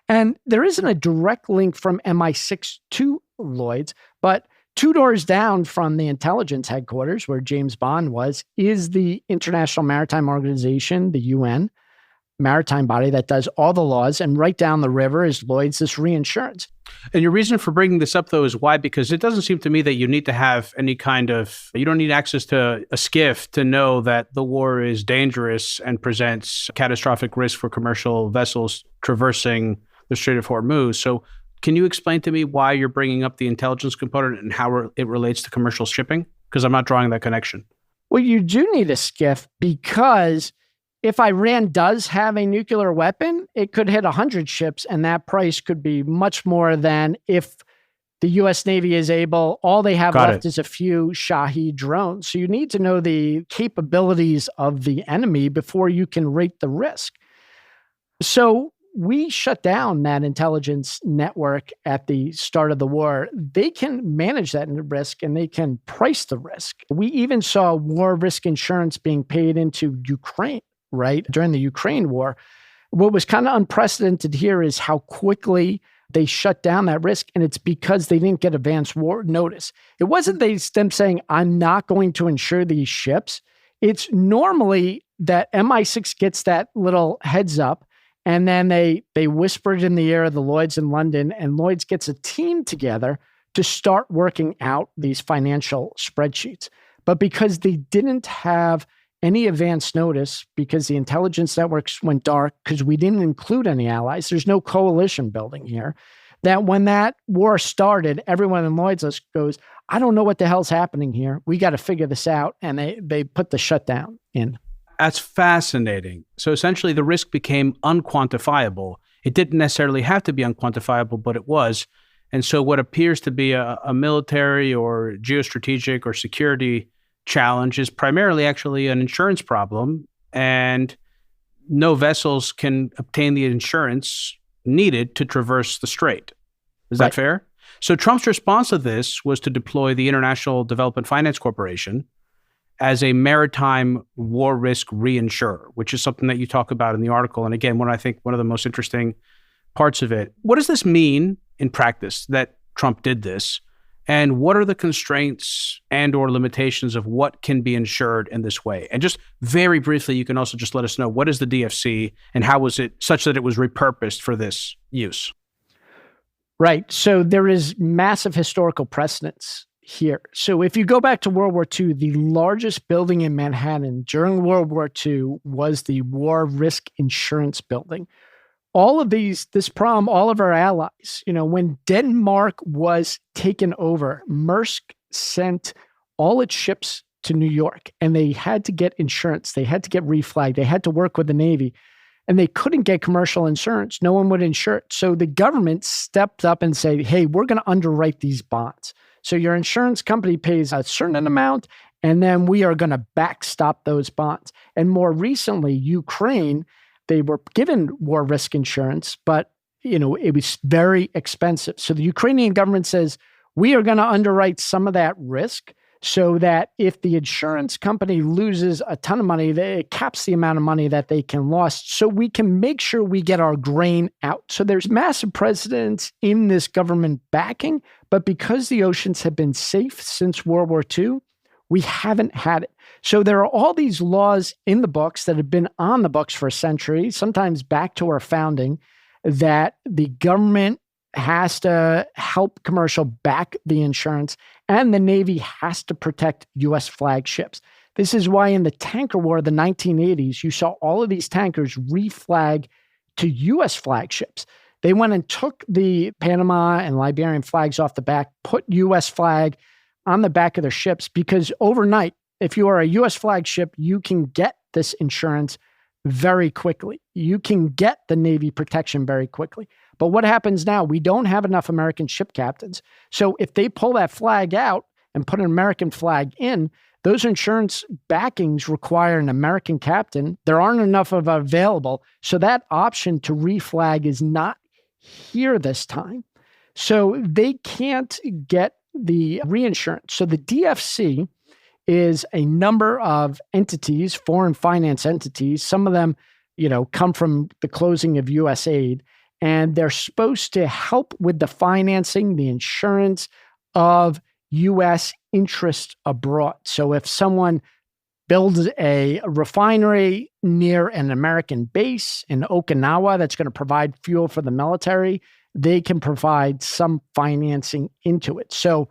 And there isn't a direct link from MI6 to Lloyds, but 2 doors down from the intelligence headquarters where James Bond was is the International Maritime Organization, the UN maritime body that does all the laws. And right down the river is Lloyds, this reinsurance. And your reason for bringing this up, though, is why? Because it doesn't seem to me that you need to have any you don't need access to a skiff to know that the war is dangerous and presents catastrophic risk for commercial vessels traversing the Strait of Hormuz. So can you explain to me why you're bringing up the intelligence component and how it relates to commercial shipping? Because I'm not drawing that connection. Well, you do need a skiff because if Iran does have a nuclear weapon, it could hit 100 ships, and that price could be much more than if the U.S. Navy is able, all they have left is a few Shahed drones. So you need to know the capabilities of the enemy before you can rate the risk. So we shut down that intelligence network at the start of the war. They can manage that risk and they can price the risk. We even saw war risk insurance being paid into Ukraine, right, during the Ukraine war. What was kind of unprecedented here is how quickly they shut down that risk, and it's because they didn't get advance war notice. It wasn't them saying, I'm not going to insure these ships. It's normally that MI6 gets that little heads up, and then they whisper it in the ear of the Lloyds in London, and Lloyds gets a team together to start working out these financial spreadsheets. But because they didn't have any advance notice, because the intelligence networks went dark, because we didn't include any allies, there's no coalition building here, that when that war started, everyone in Lloyds goes, I don't know what the hell's happening here. We got to figure this out. And they put the shutdown in. That's fascinating. So essentially the risk became unquantifiable. It didn't necessarily have to be unquantifiable, but it was. And so what appears to be a military or geostrategic or security challenge is primarily actually an insurance problem, and no vessels can obtain the insurance needed to traverse the strait. Is that fair? So Trump's response to this was to deploy the International Development Finance Corporation as a maritime war risk reinsurer, which is something that you talk about in the article. And again, I think one of the most interesting parts of it. What does this mean in practice that Trump did this? And what are the constraints and or limitations of what can be insured in this way? And just very briefly, you can also just let us know, what is the DFC and how was it such that it was repurposed for this use? Right. So there is massive historical precedence here. So if you go back to World War II, the largest building in Manhattan during World War II was the War Risk Insurance Building. All of this problem, all of our allies, when Denmark was taken over, Maersk sent all its ships to New York and they had to get insurance. They had to get reflagged. They had to work with the Navy and they couldn't get commercial insurance. No one would insure it. So the government stepped up and said, hey, we're going to underwrite these bonds. So your insurance company pays a certain amount and then we are going to backstop those bonds. And more recently, Ukraine, they were given war risk insurance, but it was very expensive. So the Ukrainian government says, we are going to underwrite some of that risk so that if the insurance company loses a ton of money, it caps the amount of money that they can lose so we can make sure we get our grain out. So there's massive precedence in this government backing, but because the oceans have been safe since World War II, we haven't had it. So there are all these laws in the books that have been on the books for a century, sometimes back to our founding, that the government has to help commercial back the insurance, and the Navy has to protect U.S. flagships. This is why in the tanker war of the 1980s, you saw all of these tankers reflag to U.S. flagships. They went and took the Panama and Liberian flags off the back, put U.S. flag on the back of their ships, because overnight, if you are a U.S. flagship, you can get this insurance very quickly. You can get the Navy protection very quickly. But what happens now? We don't have enough American ship captains. So if they pull that flag out and put an American flag in, those insurance backings require an American captain. There aren't enough of available. So that option to reflag is not here this time. So they can't get the reinsurance. So the DFC is a number of entities, foreign finance entities. Some of them, come from the closing of U.S. aid, and they're supposed to help with the financing, the insurance of U.S. interest abroad. So if someone builds a refinery near an American base in Okinawa that's going to provide fuel for the military, they can provide some financing into it. So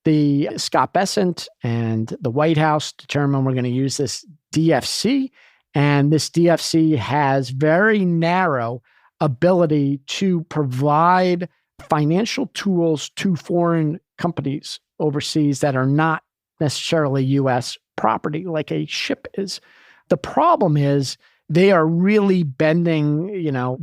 the Scott Bessent and the White House determined we're going to use this DFC, and this DFC has very narrow ability to provide financial tools to foreign companies overseas that are not necessarily U.S. property, like a ship is. The problem is they are really bending,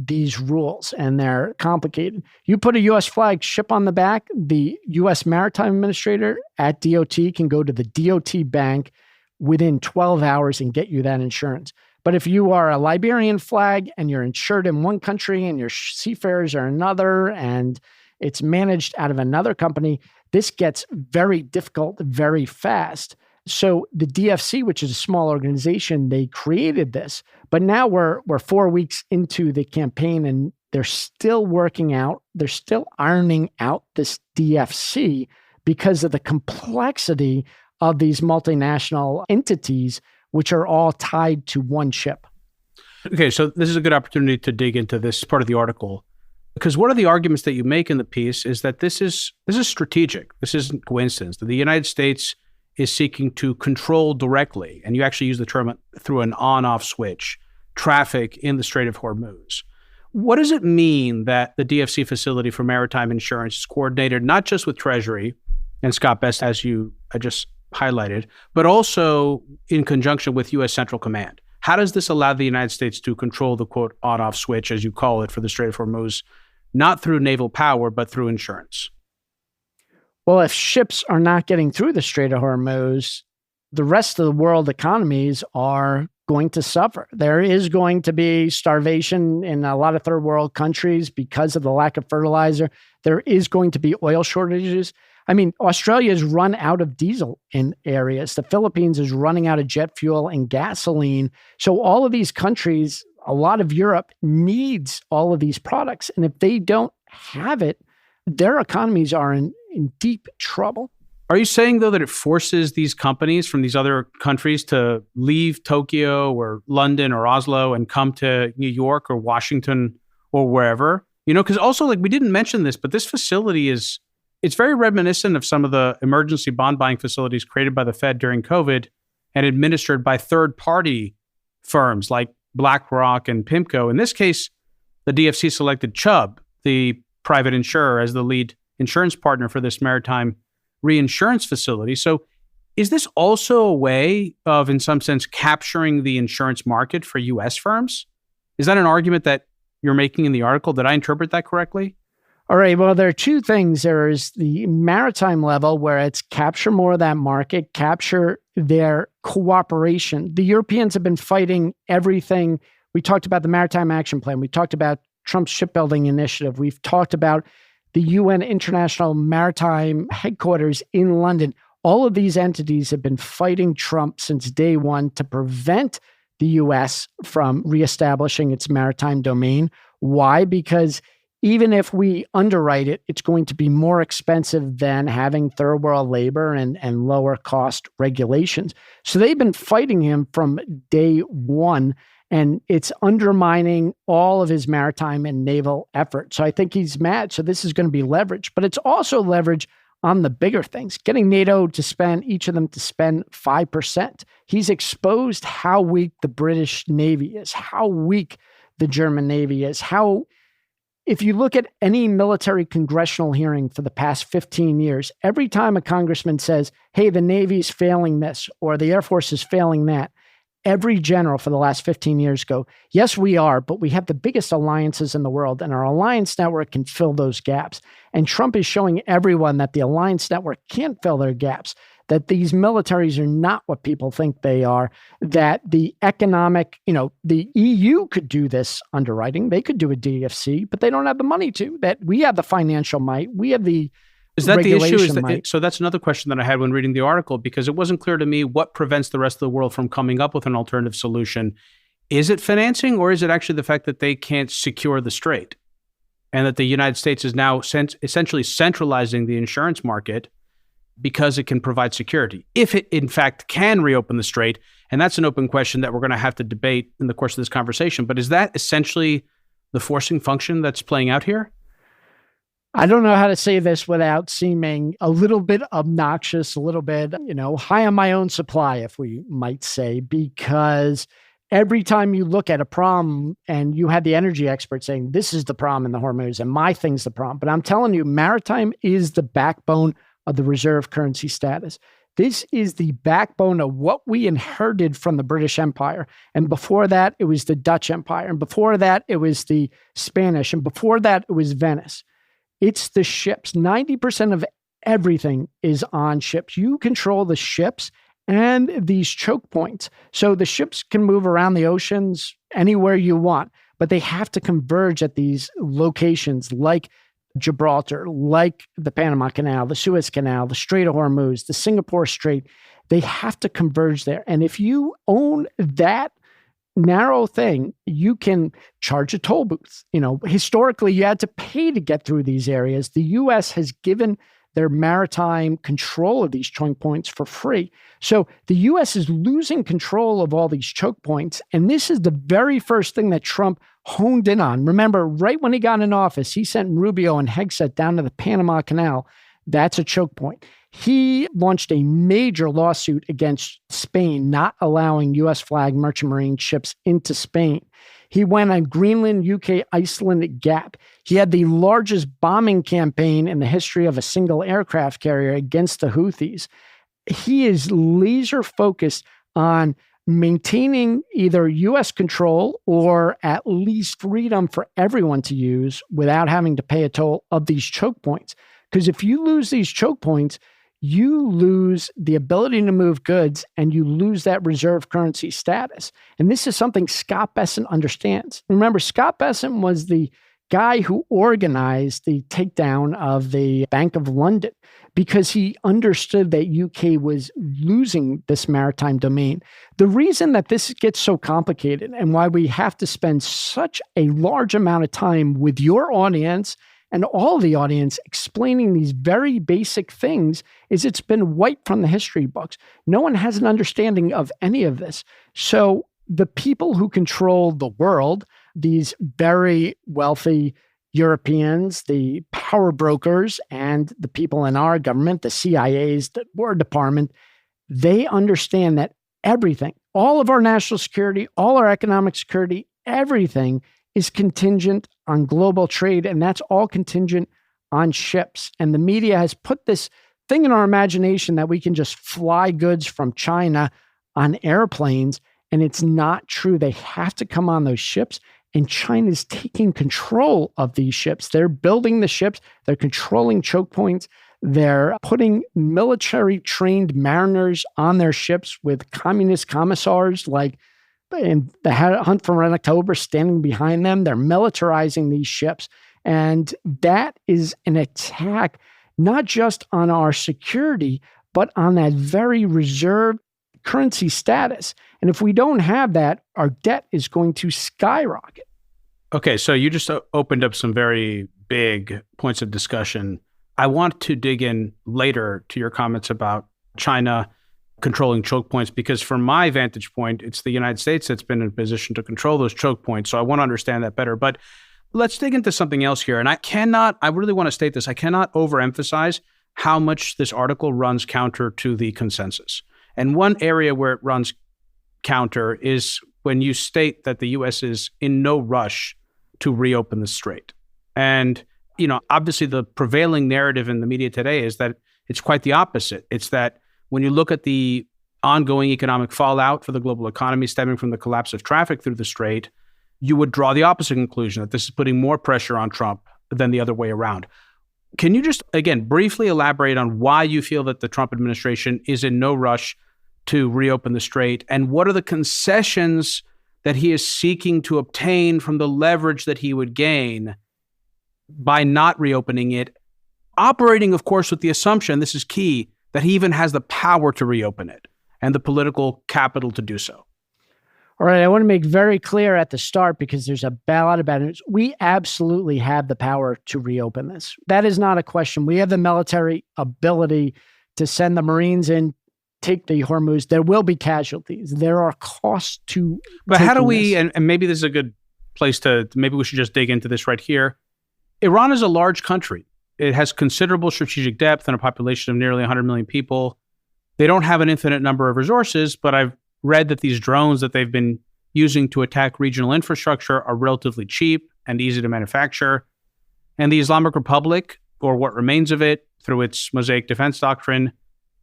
these rules, and they're complicated. You put a U.S. flag ship on the back, the U.S. Maritime Administrator at DOT can go to the DOT bank within 12 hours and get you that insurance. But if you are a Liberian flag and you're insured in one country and your seafarers are another, and it's managed out of another company, this gets very difficult very fast. So the DFC, which is a small organization, they created this, but now we're 4 weeks into the campaign and they're still they're still ironing out this DFC because of the complexity of these multinational entities, which are all tied to one ship. Okay, so this is a good opportunity to dig into this part of the article, because one of the arguments that you make in the piece is that this is strategic. This isn't coincidence. The United States is seeking to control directly, and you actually use the term through an on-off switch, traffic in the Strait of Hormuz. What does it mean that the DFC facility for maritime insurance is coordinated not just with Treasury and Scott Best, as I just highlighted, but also in conjunction with U.S. Central Command? How does this allow the United States to control the, quote, on-off switch, as you call it, for the Strait of Hormuz, not through naval power, but through insurance? Well, if ships are not getting through the Strait of Hormuz, the rest of the world economies are going to suffer. There is going to be starvation in a lot of third world countries because of the lack of fertilizer. There is going to be oil shortages. I mean, Australia has run out of diesel in areas. The Philippines is running out of jet fuel and gasoline. So all of these countries, a lot of Europe needs all of these products. And if they don't have it, their economies are in deep trouble. Are you saying, though, that it forces these companies from these other countries to leave Tokyo or London or Oslo and come to New York or Washington or wherever? You know, because also, like, we didn't mention this, but this facility it's very reminiscent of some of the emergency bond buying facilities created by the Fed during COVID and administered by third-party firms like BlackRock and PIMCO. In this case, the DFC selected Chubb, the private insurer, as the lead insurance partner for this maritime reinsurance facility. So is this also a way of, in some sense, capturing the insurance market for U.S. firms? Is that an argument that you're making in the article? Did I interpret that correctly? All right. Well, there are two things. There is the maritime level where it's capture more of that market, capture their cooperation. The Europeans have been fighting everything. We talked about the Maritime Action Plan. We talked about Trump's shipbuilding initiative. We've talked about the UN International Maritime Headquarters in London. All of these entities have been fighting Trump since day one to prevent the U.S. from reestablishing its maritime domain. Why? Because even if we underwrite it, it's going to be more expensive than having third world labor and lower cost regulations. So they've been fighting him from day one, and it's undermining all of his maritime and naval efforts. So I think he's mad. So this is going to be leverage, but it's also leverage on the bigger things, getting NATO to spend, each of them to spend 5%. He's exposed how weak the British Navy is, how weak the German Navy is, if you look at any military congressional hearing for the past 15 years, every time a congressman says, hey, the Navy's failing this or the Air Force is failing that, every general for the last 15 years go, yes, we are, but we have the biggest alliances in the world, and our alliance network can fill those gaps. And Trump is showing everyone that the alliance network can't fill their gaps, that these militaries are not what people think they are, that the economic, the EU could do this underwriting. They could do a DFC, but they don't have the money to. That we have the financial might. We have the Is that the issue? Might. So that's another question that I had when reading the article, because it wasn't clear to me what prevents the rest of the world from coming up with an alternative solution. Is it financing, or is it actually the fact that they can't secure the strait and that the United States is now essentially centralizing the insurance market because it can provide security, if it in fact can reopen the strait? And that's an open question that we're going to have to debate in the course of this conversation. But is that essentially the forcing function that's playing out here? I don't know how to say this without seeming a little bit obnoxious, a little bit, high on my own supply, if we might say, because every time you look at a problem and you had the energy expert saying, this is the problem in the Hormuz and my thing's the problem. But I'm telling you, maritime is the backbone of the reserve currency status. This is the backbone of what we inherited from the British Empire. And before that, it was the Dutch Empire. And before that, it was the Spanish. And before that, it was Venice. It's the ships. 90% of everything is on ships. You control the ships and these choke points. So the ships can move around the oceans anywhere you want, but they have to converge at these locations like Gibraltar, like the Panama Canal, the Suez Canal, the Strait of Hormuz, the Singapore Strait. They have to converge there. And if you own that narrow thing, you can charge a toll booth. Historically, you had to pay to get through these areas. The U.S. has given their maritime control of these choke points for free. So the U.S. is losing control of all these choke points. And this is the very first thing that Trump honed in on. Remember, right when he got in office, he sent Rubio and Hegseth down to the Panama Canal. That's a choke point. He launched a major lawsuit against Spain, not allowing U.S. flag merchant marine ships into Spain. He went on Greenland, UK, Iceland gap. He had the largest bombing campaign in the history of a single aircraft carrier against the Houthis. He is laser focused on maintaining either U.S. control or at least freedom for everyone to use without having to pay a toll of these choke points. Because if you lose these choke points, you lose the ability to move goods and you lose that reserve currency status. And this is something Scott Bessent understands. Remember, Scott Bessent was the guy who organized the takedown of the Bank of London because he understood that UK was losing this maritime domain. The reason that this gets so complicated and why we have to spend such a large amount of time with your audience and all the audience explaining these very basic things is it's been wiped from the history books. No one has an understanding of any of this. So the people who control the world, these very wealthy Europeans, the power brokers, and the people in our government, the CIAs, the War Department, they understand that everything, all of our national security, all our economic security, everything is contingent on global trade, and that's all contingent on ships. And the media has put this thing in our imagination that we can just fly goods from China on airplanes, and it's not true. They have to come on those ships, and China's taking control of these ships. They're building the ships. They're controlling choke points. They're putting military-trained mariners on their ships with communist commissars like in the Hunt for Red October standing behind them. They're militarizing these ships. And that is an attack not just on our security, but on that very reserve currency status. And if we don't have that, our debt is going to skyrocket. Okay, so you just opened up some very big points of discussion. I want to dig in later to your comments about China controlling choke points, because from my vantage point, it's the United States that's been in a position to control those choke points. So I want to understand that better. But let's dig into something else here. And I really want to state this, I cannot overemphasize how much this article runs counter to the consensus. And one area where it runs counter is when you state that the U.S. is in no rush to reopen the strait. And, obviously the prevailing narrative in the media today is that it's quite the opposite. It's that when you look at the ongoing economic fallout for the global economy stemming from the collapse of traffic through the strait, you would draw the opposite conclusion, that this is putting more pressure on Trump than the other way around. Can you just, again, briefly elaborate on why you feel that the Trump administration is in no rush to reopen the strait, and what are the concessions that he is seeking to obtain from the leverage that he would gain by not reopening it, operating, of course, with the assumption, this is key, that he even has the power to reopen it and the political capital to do so? All right, I want to make very clear at the start, because there's a lot of bad news. We absolutely have the power to reopen this. That is not a question. We have the military ability to send the Marines in, take the Hormuz. There will be casualties. There are costs to. But how do we, and maybe this is a good place maybe we should just dig into this right here. Iran is a large country. It has considerable strategic depth and a population of nearly 100 million people. They don't have an infinite number of resources, but I've read that these drones that they've been using to attack regional infrastructure are relatively cheap and easy to manufacture. And the Islamic Republic, or what remains of it, through its Mosaic defense doctrine,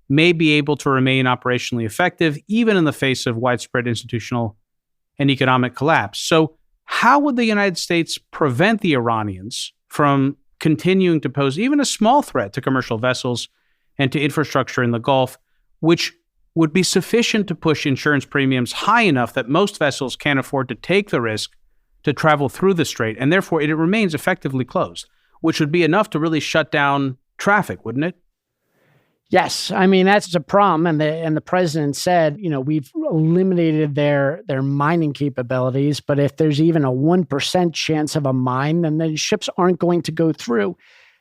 may be able to remain operationally effective even in the face of widespread institutional and economic collapse. So how would the United States prevent the Iranians from continuing to pose even a small threat to commercial vessels and to infrastructure in the Gulf, which would be sufficient to push insurance premiums high enough that most vessels can't afford to take the risk to travel through the strait, and therefore it remains effectively closed, which would be enough to really shut down traffic, wouldn't it? Yes, I mean, that's a problem. And the president said, we've eliminated their mining capabilities, but if there's even a 1% chance of a mine, then the ships aren't going to go through.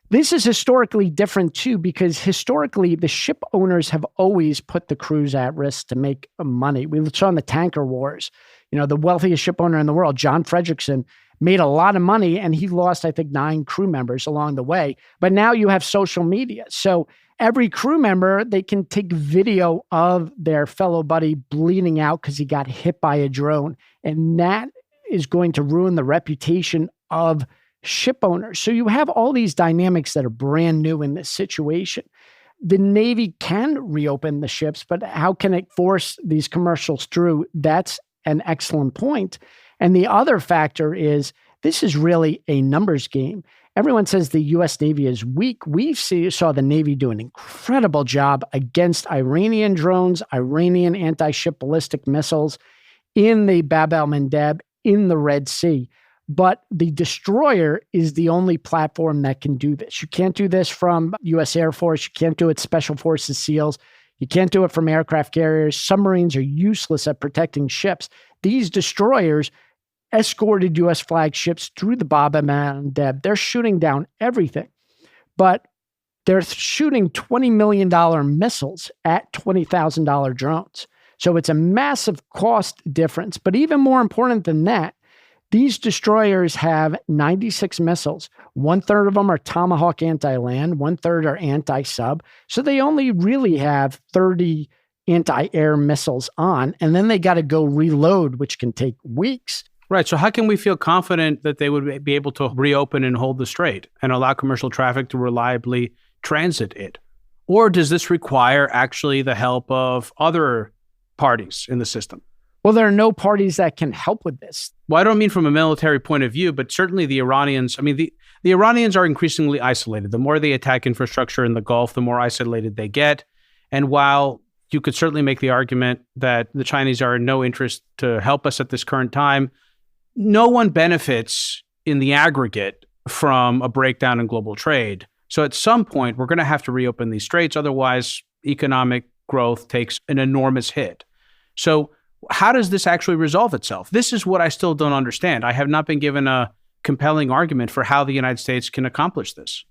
This is historically different too, because historically the ship owners have always put the crews at risk to make money. We saw in the tanker wars, the wealthiest ship owner in the world, John Frederickson, made a lot of money and he lost, I think, 9 crew members along the way. But now you have social media. So every crew member, they can take video of their fellow buddy bleeding out because he got hit by a drone. And that is going to ruin the reputation of ship owners. So you have all these dynamics that are brand new in this situation. The Navy can reopen the ships, but how can it force these commercials through? That's an excellent point. And the other factor is this is really a numbers game. everyone says the U.S. Navy is weak. We saw the Navy do an incredible job against Iranian drones, Iranian anti-ship ballistic missiles in the Bab el-Mandeb, in the Red Sea. But the destroyer is the only platform that can do this. You can't do this from U.S. Air Force. You can't do it Special Forces SEALs. You can't do it from aircraft carriers. Submarines are useless at protecting ships. These destroyers escorted U.S. flagships through the Bab el-Mandeb. They're shooting down everything. But they're shooting $20 million missiles at $20,000 drones. So it's a massive cost difference. But even more important than that, these destroyers have 96 missiles. 1/3 of them are Tomahawk anti-land, 1/3 are anti-sub. So they only really have 30 anti-air missiles on, and then they got to go reload, which can take weeks. Right. So how can we feel confident that they would be able to reopen and hold the strait and allow commercial traffic to reliably transit it? Or does this require actually the help of other parties in the system? Well, there are no parties that can help with this. Well, I don't mean from a military point of view, but certainly the Iranians, the Iranians are increasingly isolated. The more they attack infrastructure in the Gulf, the more isolated they get. And while you could certainly make the argument that the Chinese are in no interest to help us at this current time, no one benefits in the aggregate from a breakdown in global trade. So at some point, we're going to have to reopen these straits. Otherwise, economic growth takes an enormous hit. So how does this actually resolve itself? This is what I still don't understand. I have not been given a compelling argument for how the United States can accomplish this.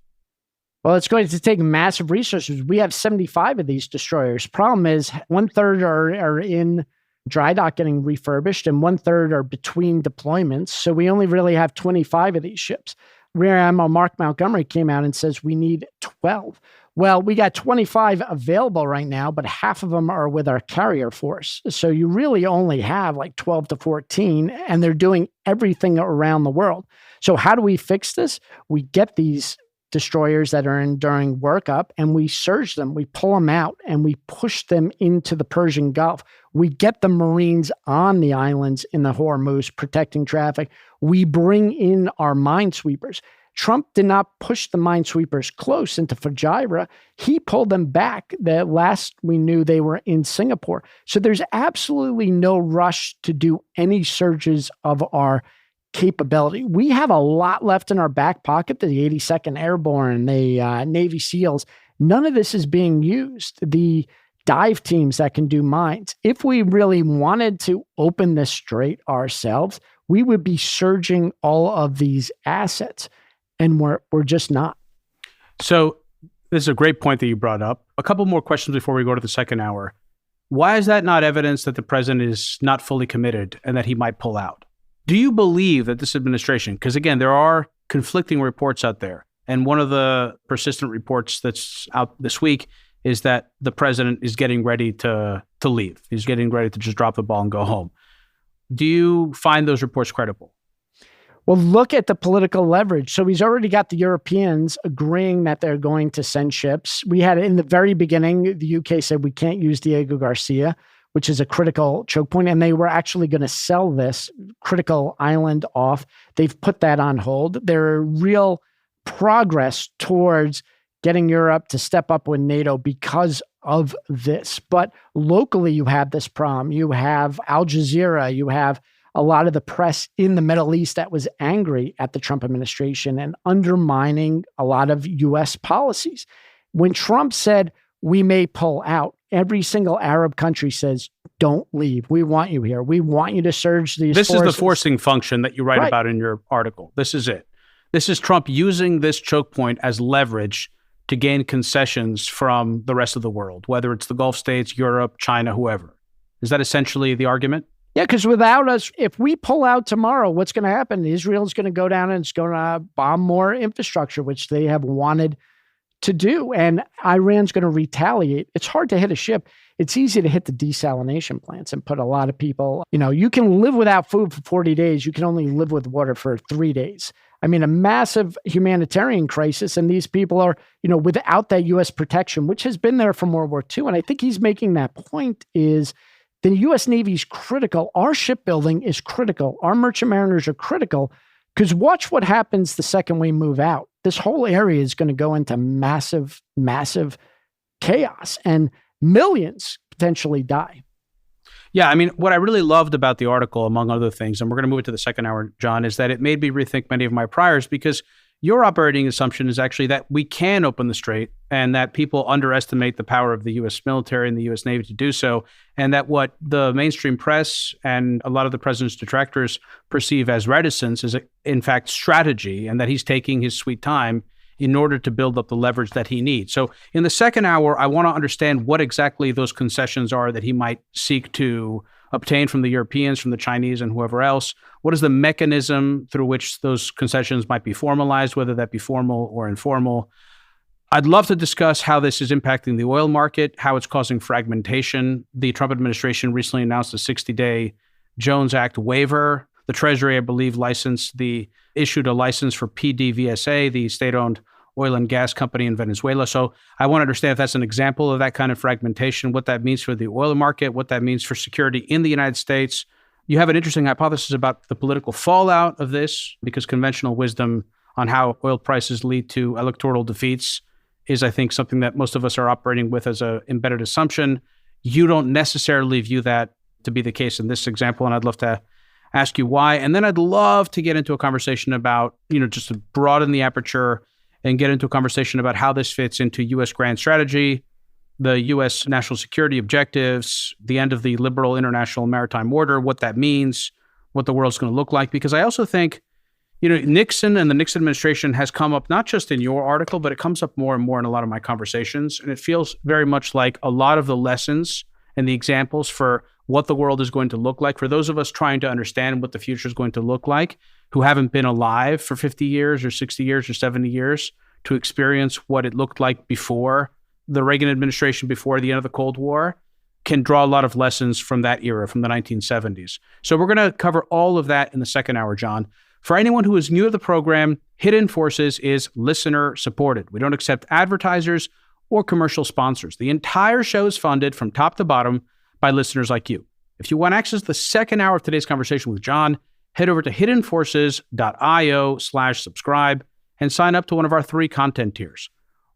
Well, it's going to take massive resources. We have 75 of these destroyers. Problem is 1/3 are in dry dock getting refurbished and 1/3 are between deployments. So we only really have 25 of these ships. Rear Admiral Mark Montgomery came out and says we need 12. Well, we got 25 available right now, but half of them are with our carrier force. So you really only have like 12 to 14, and they're doing everything around the world. So how do we fix this? We get these destroyers that are enduring workup and we surge them, we pull them out, and we push them into the Persian Gulf. We get the Marines on the islands in the Hormuz protecting traffic. We bring in our minesweepers. Trump did not push the minesweepers close into Fujairah. He pulled them back. The last we knew, they were in Singapore. So there's absolutely no rush to do any surges of our capability. We have a lot left in our back pocket, the 82nd Airborne, the Navy SEALs. None of this is being used. The dive teams that can do mines. If we really wanted to open this strait ourselves, we would be surging all of these assets. And we're just not. So this is a great point that you brought up. A couple more questions before we go to the second hour. Why is that not evidence that the president is not fully committed and that he might pull out? Do you believe that this administration, because again, there are conflicting reports out there, and one of the persistent reports that's out this week is that the president is getting ready to leave. He's getting ready to just drop the ball and go home. Do you find those reports credible? Well, look at the political leverage. So he's already got the Europeans agreeing that they're going to send ships. We had in the very beginning, the UK said we can't use Diego Garcia, which is a critical choke point, and they were actually going to sell this critical island off. They've put that on hold. There are real progress towards getting Europe to step up with NATO because of this. But locally, you have this problem. You have Al Jazeera, you have a lot of the press in the Middle East that was angry at the Trump administration and undermining a lot of U.S. policies. When Trump said, we may pull out, every single Arab country says, don't leave. We want you here. We want you to surge these forces. This is the forcing function that you write about in your article. This is it. This is Trump using this choke point as leverage to gain concessions from the rest of the world, whether it's the Gulf states, Europe, China, whoever. Is that essentially the argument? Yeah, because without us, if we pull out tomorrow, what's going to happen? Israel's going to go down and it's going to bomb more infrastructure, which they have wanted to do. And Iran's going to retaliate. It's hard to hit a ship. It's easy to hit the desalination plants and put a lot of people, you can live without food for 40 days. You can only live with water for 3 days. I mean, a massive humanitarian crisis. And these people are, without that U.S. protection, which has been there from World War II. And I think he's making that point is the U.S. Navy is critical. Our shipbuilding is critical. Our merchant mariners are critical because watch what happens the second we move out. this whole area is going to go into massive, massive chaos and millions potentially die. Yeah, I mean, what I really loved about the article, among other things, and we're going to move it to the second hour, John, is that it made me rethink many of my priors, because your operating assumption is actually that we can open the strait and that people underestimate the power of the U.S. military and the U.S. Navy to do so, and that what the mainstream press and a lot of the president's detractors perceive as reticence is, in fact, strategy, and that he's taking his sweet time in order to build up the leverage that he needs. So in the second hour, I want to understand what exactly those concessions are that he might seek to obtain from the Europeans, from the Chinese, and whoever else. What is the mechanism through which those concessions might be formalized, whether that be formal or informal? I'd love to discuss how this is impacting the oil market, how it's causing fragmentation. The Trump administration recently announced a 60-day Jones Act waiver. The Treasury, I believe, issued a license for PDVSA, the state-owned oil and gas company in Venezuela. So I want to understand if that's an example of that kind of fragmentation, what that means for the oil market, what that means for security in the United States. You have an interesting hypothesis about the political fallout of this, because conventional wisdom on how oil prices lead to electoral defeats is, I think, something that most of us are operating with as an embedded assumption. You don't necessarily view that to be the case in this example, and I'd love to ask you why. And then I'd love to get into a conversation about, just to broaden the aperture and get into a conversation about how this fits into U.S. grand strategy, the U.S. national security objectives, the end of the liberal international maritime order, what that means, what the world's going to look like. Because I also think, Nixon and the Nixon administration has come up not just in your article, but it comes up more and more in a lot of my conversations. And it feels very much like a lot of the lessons and the examples for what the world is going to look like, for those of us trying to understand what the future is going to look like, who haven't been alive for 50 years or 60 years or 70 years to experience what it looked like before the Reagan administration, before the end of the Cold War, can draw a lot of lessons from that era, from the 1970s. So we're going to cover all of that in the second hour, John. For anyone who is new to the program, Hidden Forces is listener supported. We don't accept advertisers or commercial sponsors. The entire show is funded from top to bottom by listeners like you. If you want access to the second hour of today's conversation with John, head over to hiddenforces.io/subscribe and sign up to one of our 3 content tiers.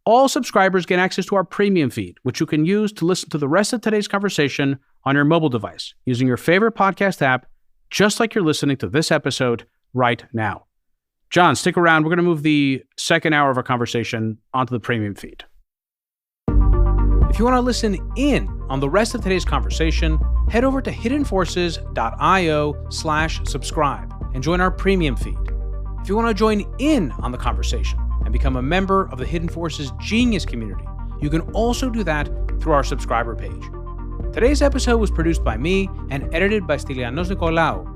All subscribers get access to our premium feed, which you can use to listen to the rest of today's conversation on your mobile device using your favorite podcast app, just like you're listening to this episode right now. John, stick around. We're going to move the second hour of our conversation onto the premium feed. If you want to listen in on the rest of today's conversation, head over to hiddenforces.io/subscribe and join our premium feed. If you want to join in on the conversation and become a member of the Hidden Forces Genius community, you can also do that through our subscriber page. Today's episode was produced by me and edited by Stylianos Nicolaou.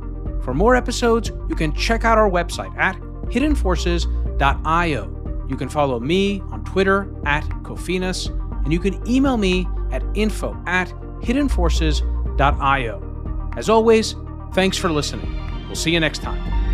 For more episodes, you can check out our website at hiddenforces.io. You can follow me on Twitter at Kofinas, and you can email me at info@hiddenforces.io. As always, thanks for listening. We'll see you next time.